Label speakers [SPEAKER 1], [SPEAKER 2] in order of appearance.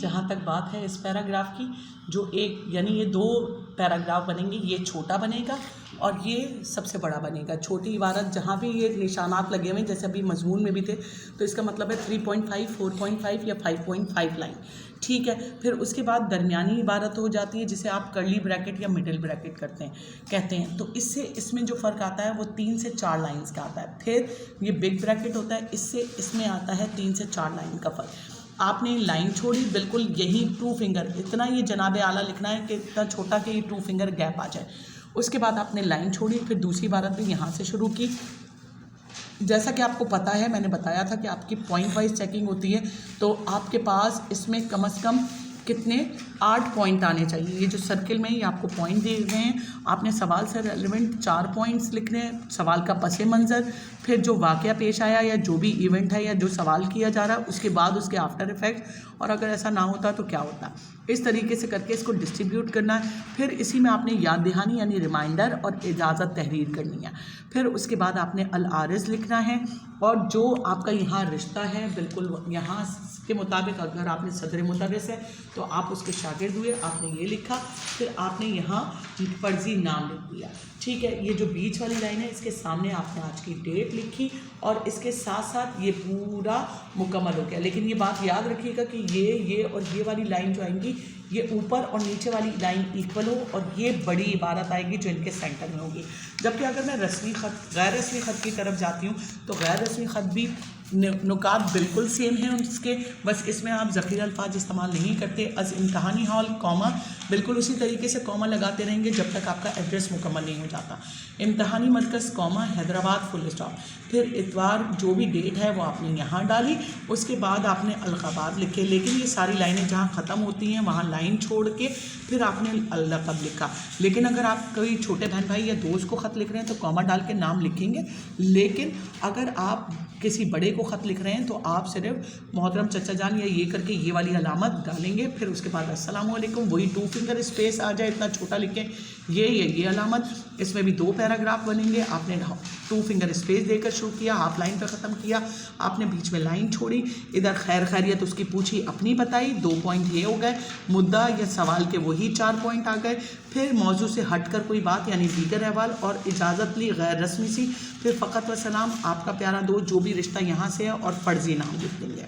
[SPEAKER 1] جہاں تک بات ہے اس پیراگراف کی، جو ایک یعنی یہ 2 پیراگراف بنیں گے، یہ چھوٹا بنے گا اور یہ سب سے بڑا بنے گا. چھوٹی عبارت جہاں بھی یہ نشانات لگے ہوئے ہیں جیسے ابھی مضمون میں بھی تھے، تو اس کا مطلب ہے 3.5 4.5 یا 5.5 لائن. ٹھیک ہے. پھر اس کے بعد درمیانی عبارت ہو جاتی ہے جسے آپ کرلی بریکٹ یا مڈل بریکٹ کہتے ہیں. تو اس میں جو فرق آتا ہے وہ 3 سے 4 لائنز کا آتا ہے. پھر یہ بگ بریکٹ ہوتا ہے، اس میں آتا ہے 3 سے 4 لائن کا فرق. آپ نے لائن چھوڑی، بالکل یہی 2 فنگر اتنا یہ جناب اعلیٰ لکھنا ہے کہ اتنا چھوٹا کہ یہ 2 فنگر گیپ آ جائے. اس کے بعد آپ نے لائن چھوڑی، پھر دوسری عبارت بھی یہاں سے شروع کی. جیسا کہ آپ کو پتہ ہے، میں نے بتایا تھا کہ آپ کی پوائنٹ وائز چیکنگ ہوتی ہے، تو آپ کے پاس اس میں کم از کم کتنے 8 پوائنٹ آنے چاہیے. یہ جو سرکل میں یہ آپ کو پوائنٹ دے گئے ہیں، آپ نے سوال سے ریلیونٹ 4 پوائنٹس لکھنے ہیں. سوال کا پس منظر، پھر جو واقعہ پیش آیا یا جو بھی ایونٹ ہے یا جو سوال کیا جا رہا ہے، اس کے بعد اس کے آفٹر ایفیکٹ، اور اگر ایسا نہ ہوتا تو کیا ہوتا. اس طریقے سے کر کے اس کو ڈسٹریبیوٹ کرنا ہے. پھر اسی میں آپ نے یاد دہانی یعنی ریمائنڈر اور اجازت تحریر کرنی ہے. پھر اس کے بعد آپ نے العارض لکھنا ہے، اور جو آپ کا یہاں رشتہ ہے بالکل یہاں کے مطابق، اگر آپ نے صدر مدرس ہے تو آپ اس کے شاگرد ہوئے، آپ نے یہ لکھا. پھر آپ نے یہاں فرضی نام لکھ دیا. ٹھیک ہے. یہ جو بیچ والی لائن ہے اس کے سامنے آپ نے آج کی ڈیٹ لکھی، اور اس کے ساتھ ساتھ یہ پورا مکمل ہو گیا. لیکن یہ بات یاد رکھیے گا کہ یہ اور یہ والی لائن جو آئیں گی، یہ اوپر اور نیچے والی لائن ایکول ہو، اور یہ بڑی عبارت آئے گی جو ان کے سینٹر میں ہوگی. جبکہ اگر میں رسمی خط غیر رسمی خط کی طرف جاتی ہوں تو غیر رسمی خط بھی نکات بالکل سیم ہیں اس کے، بس اس میں آپ ذخیرہ الفاظ استعمال نہیں کرتے. از امتحانی ہال کامہ، بالکل اسی طریقے سے کامہ لگاتے رہیں گے جب تک آپ کا ایڈریس مکمل نہیں ہو جاتا. امتحانی مرکز کامہ حیدرآباد فل اسٹاپ. پھر اتوار جو بھی ڈیٹ ہے وہ آپ نے یہاں ڈالی. اس کے بعد آپ نے القابات لکھے، لیکن یہ ساری لائنیں جہاں ختم ہوتی ہیں وہاں لائن چھوڑ کے پھر آپ نے القب لکھا. لیکن اگر آپ کوئی چھوٹے بہن بھائی یا دوست کو خط لکھ رہے ہیں تو کامہ ڈال کے نام لکھیں گے. لیکن اگر آپ کسی بڑے کو خط لکھ رہے ہیں تو آپ صرف محترم چچا جان یا یہ کر کے یہ والی علامت ڈالیں گے. پھر اس کے بعد السلام علیکم، وہی 2 فنگر اسپیس آ جائے اتنا چھوٹا لکھیں، یہ علامت. اس میں بھی 2 پیراگراف بنیں گے. آپ نے 2 فنگر اسپیس دے کر شروع کیا، ہاف لائن پہ ختم کیا. آپ نے بیچ میں لائن چھوڑی، ادھر خیر خیریت اس کی پوچھی، اپنی بتائی، 2 پوائنٹ یہ ہو گئے. مدعا یا سوال کے وہی 4 پوائنٹ آ گئے. پھر موضوع سے ہٹ کر کوئی بات یعنی دیگر احوال، اور اجازت لی غیر رسمی سی. پھر فقط و سلام، آپ کا پیارا دوست، جو بھی رشتہ یہاں سے ہے، اور فرضی نام لکھ دیں گے.